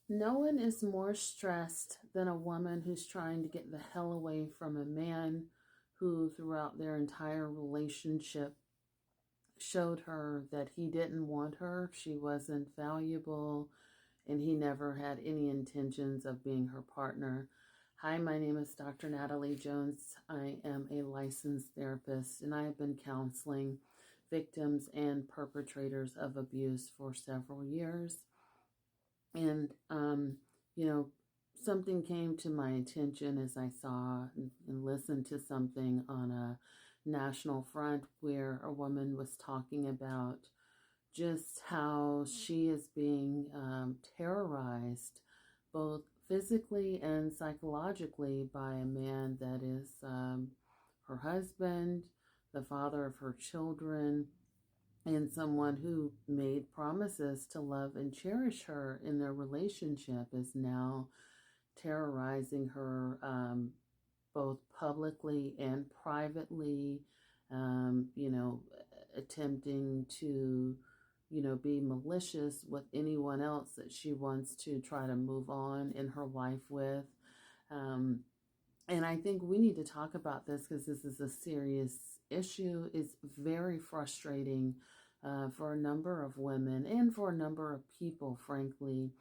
No one is more stressed than a woman who's trying to get the hell away from a man who, throughout their entire relationship, showed her that he didn't want her, she wasn't valuable, and he never had any intentions of being her partner. Hi, my name is Dr. Natalie Jones. I am a licensed therapist, and I have been counseling victims and perpetrators of abuse for several years. And, you know, something came to my attention as I saw and listened to something on a national front where a woman was talking about just how she is being terrorized both physically and psychologically by a man that is her husband, the father of her children, and someone who made promises to love and cherish her in their relationship is now terrorizing her, both publicly and privately, you know, attempting to, you know, be malicious with anyone else that she wants to try to move on in her life with. Um, and I think we need to talk about this because this is a serious issue. It's very frustrating for a number of women and for a number of people, frankly,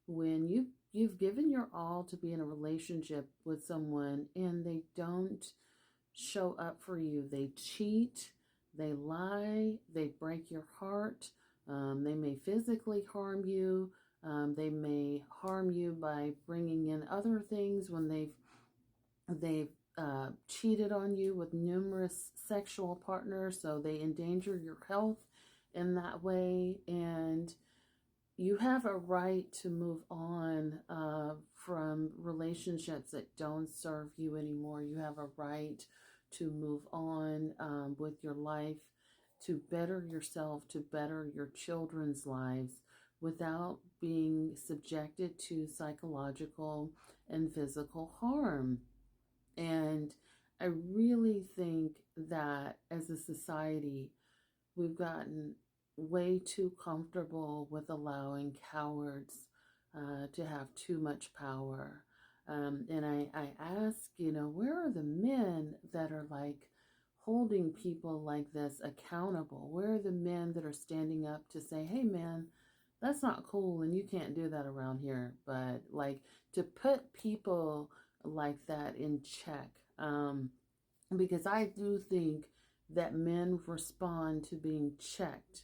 when you've given your all to be in a relationship with someone and they don't show up for you. They cheat, they lie, they break your heart. They may physically harm you. They may harm you by bringing in other things when they've cheated on you with numerous sexual partners, so they endanger your health in that way. And you have a right to move on from relationships that don't serve you anymore. You have a right to move on with your life, to better yourself, to better your children's lives without being subjected to psychological and physical harm. And I really think that as a society, we've gotten way too comfortable with allowing cowards to have too much power. And I ask, you know, where are the men that are like holding people like this accountable? Where are the men that are standing up to say, hey, man, that's not cool and you can't do that around here? But like to put people like that in check. Because I do think that men respond to being checked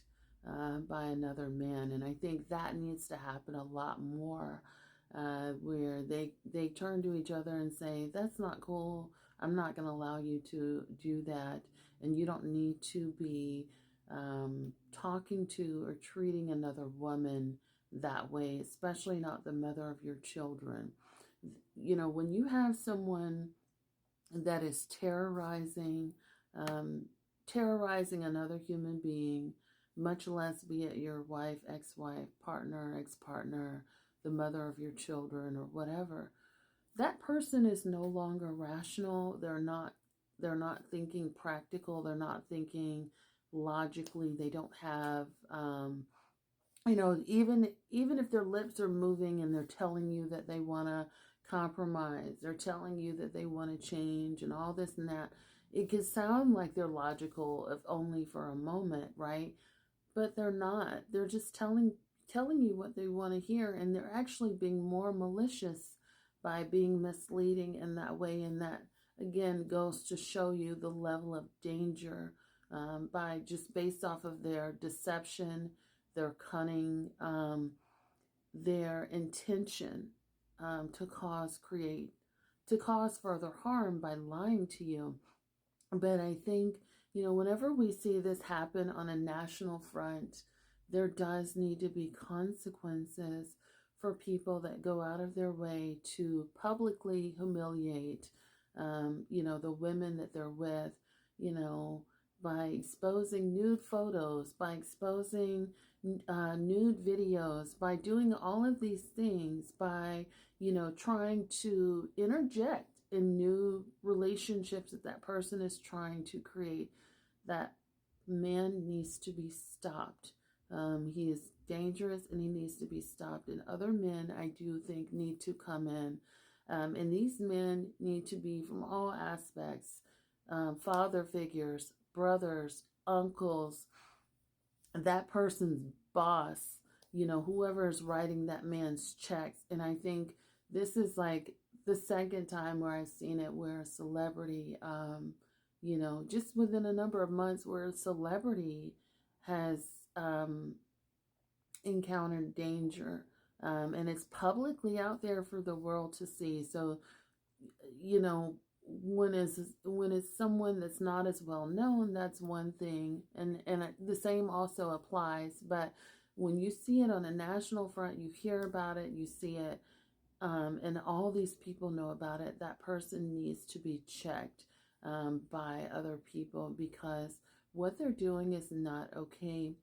by another man, and I think that needs to happen a lot more, where they turn to each other and say, "That's not cool. I'm not going to allow you to do that, and you don't need to be talking to or treating another woman that way, especially not the mother of your children." You know, when you have someone that is um, terrorizing another human being, much less be it your wife, ex-wife, partner, ex-partner, the mother of your children, or whatever. That person is no longer rational. They're not thinking practical. They're not thinking logically. They don't have you know, even if their lips are moving and they're telling you that they want to compromise, they're telling you that they want to change and all this and that, it can sound like they're logical if only for a moment, right? But they're not. They're just telling you what they want to hear, and they're actually being more malicious by being misleading in that way. And that again goes to show you the level of danger, by just based off of their deception, their cunning, their intention, to cause further harm by lying to you. But I think, you know, whenever we see this happen on a national front, there does need to be consequences for people that go out of their way to publicly humiliate, you know, the women that they're with, you know, by exposing nude photos, by exposing nude videos, by doing all of these things, by, you know, trying to interject in new relationships that that person is trying to create. That man needs to be stopped. He is dangerous and he needs to be stopped. And other men, I do think, need to come in. And these men need to be from all aspects, father figures, brothers, uncles, that person's boss, whoever is writing that man's checks. And I think this is like the second time where I've seen it where a celebrity, just within a number of months, where a celebrity has encountered danger. And it's publicly out there for the world to see. So, you know, when it's someone that's not as well known, that's one thing, and the same also applies. But when you see it on a national front, you hear about it, you see it, and all these people know about it, that person needs to be checked by other people, because what they're doing is not okay.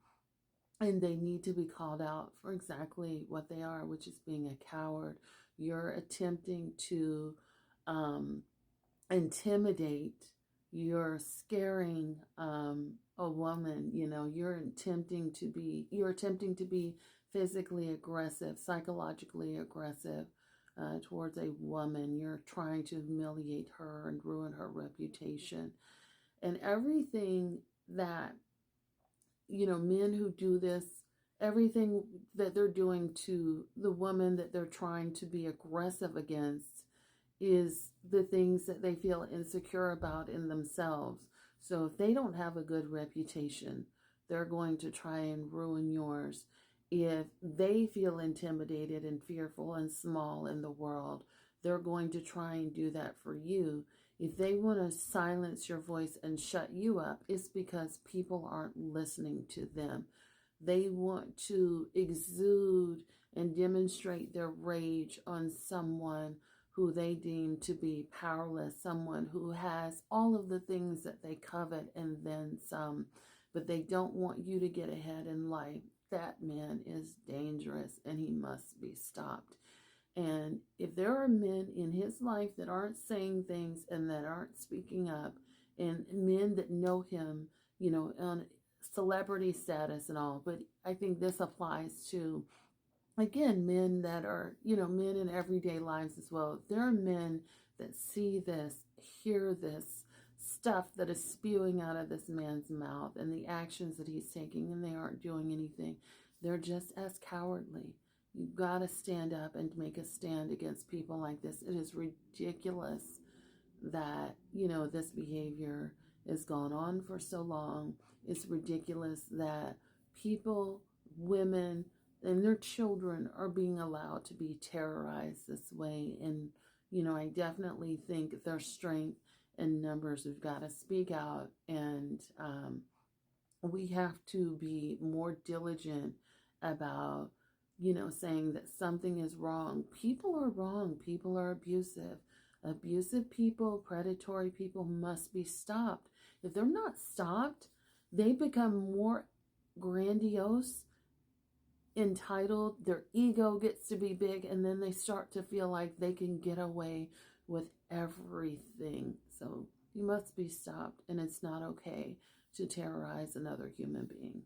And they need to be called out for exactly what they are, which is being a coward. You're attempting to intimidate, you're scaring a woman, you're attempting to be physically aggressive, psychologically aggressive towards a woman. You're trying to humiliate her and ruin her reputation. And everything that, men who do this, everything that they're doing to the woman that they're trying to be aggressive against is the things that they feel insecure about in themselves. So if they don't have a good reputation, they're going to try and ruin yours. If they feel intimidated and fearful and small in the world, they're going to try and do that for you. If they want to silence your voice and shut you up, it's because people aren't listening to them. They want to exude and demonstrate their rage on someone who they deem to be powerless, someone who has all of the things that they covet and then some, but they don't want you to get ahead in life. That man is dangerous and he must be stopped. And if there are men in his life that aren't saying things and that aren't speaking up, and men that know him, on celebrity status and all, but I think this applies to, again, men that are, men in everyday lives as well. If there are men that see this, hear this stuff that is spewing out of this man's mouth and the actions that he's taking, and they aren't doing anything, they're just as cowardly. You've got to stand up and make a stand against people like this. It is ridiculous that, this behavior has gone on for so long. It's ridiculous that people, women, and their children are being allowed to be terrorized this way. And, I definitely think there's strength in numbers. We've got to speak out, and we have to be more diligent about, saying that something is wrong. People are wrong. People are abusive. Abusive people, predatory people must be stopped. If they're not stopped, they become more grandiose, entitled, their ego gets to be big, and then they start to feel like they can get away with everything. So you must be stopped, and it's not okay to terrorize another human being.